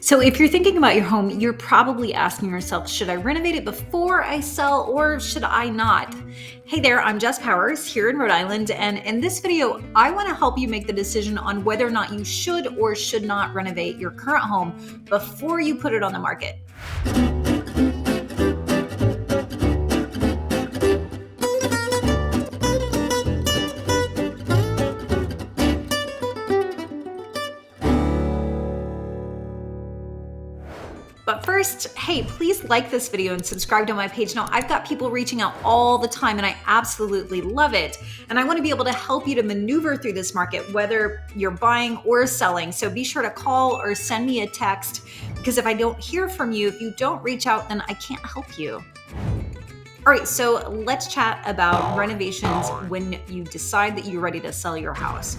So if you're thinking about your home, you're probably asking yourself, should I renovate it before I sell or should I not? Hey there, I'm Jess Powers here in Rhode Island, and in this video, I want to help you make the decision on whether or not you should or should not renovate your current home before you put it on the market. But first, hey, please like this video and subscribe to my page. Now, I've got people reaching out all the time and I absolutely love it. And I want to be able to help you to maneuver through this market, whether you're buying or selling. So be sure to call or send me a text, because if I don't hear from you, if you don't reach out, then I can't help you. All right, so let's chat about renovations when you decide that you're ready to sell your house.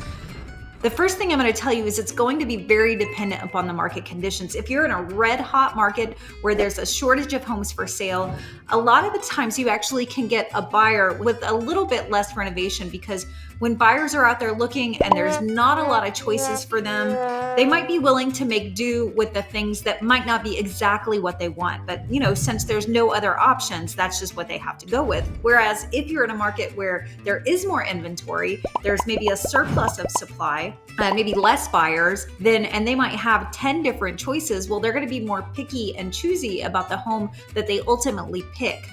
The first thing I'm going to tell you is it's going to be very dependent upon the market conditions. If you're in a red hot market where there's a shortage of homes for sale, a lot of the times you actually can get a buyer with a little bit less renovation, because when buyers are out there looking and there's not a lot of choices for them, they might be willing to make do with the things that might not be exactly what they want. But since there's no other options, that's just what they have to go with. Whereas if you're in a market where there is more inventory, there's maybe a surplus of supply, maybe less buyers, and they might have 10 different choices, well, they're going to be more picky and choosy about the home that they ultimately pick.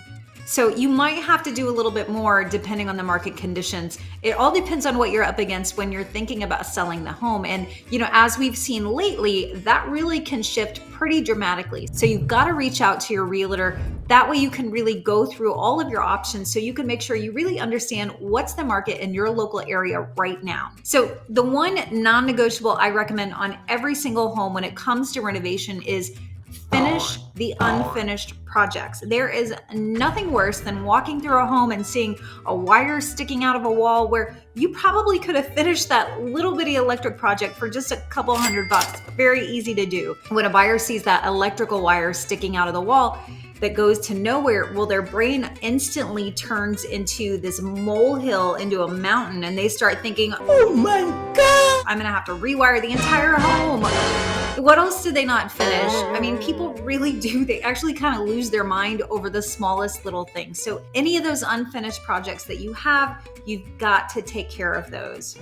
So you might have to do a little bit more depending on the market conditions. It all depends on what you're up against when you're thinking about selling the home. And, as we've seen lately, that really can shift pretty dramatically. So you've got to reach out to your realtor. That way you can really go through all of your options so you can make sure you really understand what's the market in your local area right now. So the one non-negotiable I recommend on every single home when it comes to renovation is finish the unfinished projects. There is nothing worse than walking through a home and seeing a wire sticking out of a wall where you probably could have finished that little bitty electric project for just a couple $100. Very easy to do. When a buyer sees that electrical wire sticking out of the wall that goes to nowhere, well, their brain instantly turns into this molehill, into a mountain, and they start thinking, oh my God, I'm gonna have to rewire the entire home. What else did they not finish? I mean, people really do. They actually kind of lose their mind over the smallest little things. So any of those unfinished projects that you have, you've got to take care of those.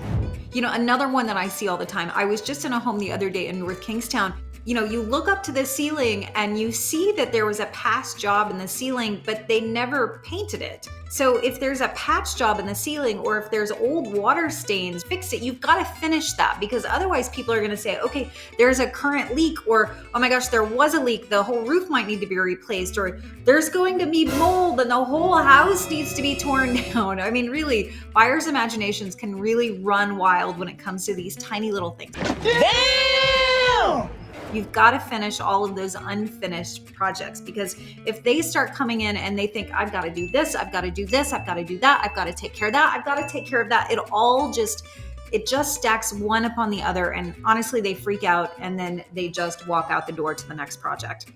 Another one that I see all the time, I was just in a home the other day in North Kingstown. You look up to the ceiling and you see that there was a past job in the ceiling, but they never painted it. So if there's a patch job in the ceiling, or if there's old water stains, fix it. You've got to finish that, because otherwise people are going to say, okay, there's a current leak, or oh my gosh, there was a leak, the whole roof might need to be replaced, or there's going to be mold and the whole house needs to be torn down. I mean, really, buyers' imaginations can really run wild when it comes to these tiny little things. Damn! You've got to finish all of those unfinished projects, because if they start coming in and they think, I've got to do this, I've got to do this, I've got to do that, I've got to take care of that, I've got to take care of that, it just stacks one upon the other. And honestly, they freak out and then they just walk out the door to the next project.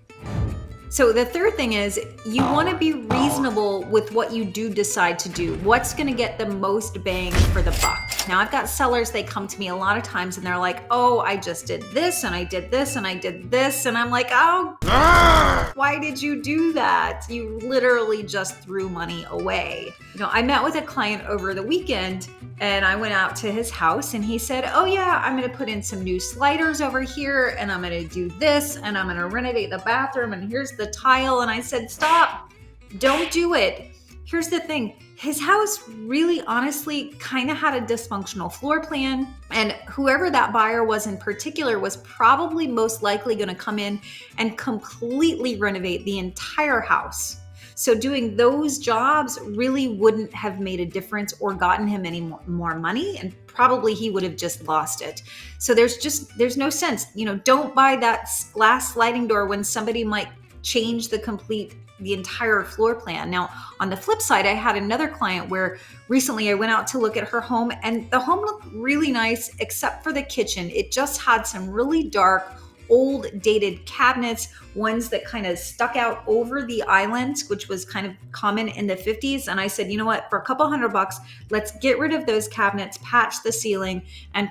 So the third thing is, you want to be reasonable with what you do decide to do. What's going to get the most bang for the buck? Now, I've got sellers, they come to me a lot of times and they're like, oh, I just did this and I did this and I did this. And I'm like, oh, why did you do that? You literally just threw money away. I met with a client over the weekend and I went out to his house and he said, oh yeah, I'm going to put in some new sliders over here and I'm going to do this and I'm going to renovate the bathroom and here's the tile. And I said, stop, don't do it. Here's the thing. His house really honestly kind of had a dysfunctional floor plan, and whoever that buyer was in particular was probably most likely going to come in and completely renovate the entire house. So doing those jobs really wouldn't have made a difference or gotten him any more money, and probably he would have just lost it. So there's no sense. Don't buy that glass sliding door when somebody might change the entire floor plan. Now, on the flip side, I had another client where recently I went out to look at her home and the home looked really nice except for the kitchen. It just had some really dark old dated cabinets, ones that kind of stuck out over the islands, which was kind of common in the 50s. And I said, you know what, for a couple $100, let's get rid of those cabinets, patch the ceiling, and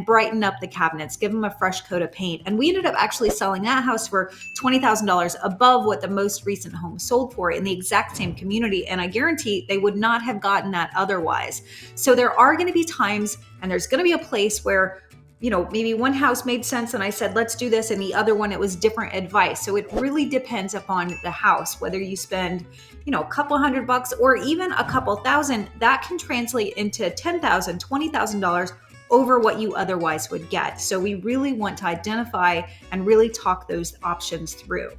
brighten up the cabinets, give them a fresh coat of paint. And we ended up actually selling that house for $20,000 above what the most recent home sold for in the exact same community. And I guarantee they would not have gotten that otherwise. So there are going to be times, and there's going to be a place where, you know, maybe one house made sense and I said, let's do this. And the other one, it was different advice. So it really depends upon the house, whether you spend, you know, a couple $100 or even a couple thousand, that can translate into $10,000, $20,000 over what you otherwise would get. So we really want to identify and really talk those options through.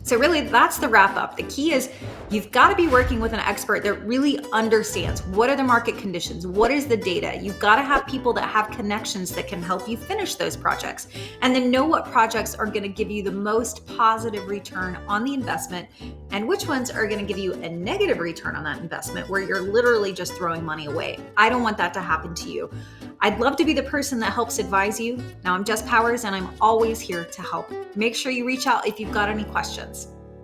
So really, that's the wrap up. The key is you've got to be working with an expert that really understands what are the market conditions, what is the data. You've got to have people that have connections that can help you finish those projects, and then know what projects are going to give you the most positive return on the investment and which ones are going to give you a negative return on that investment where you're literally just throwing money away. I don't want that to happen to you. I'd love to be the person that helps advise you. Now, I'm Jess Powers, and I'm always here to help. Make sure you reach out if you've got any questions.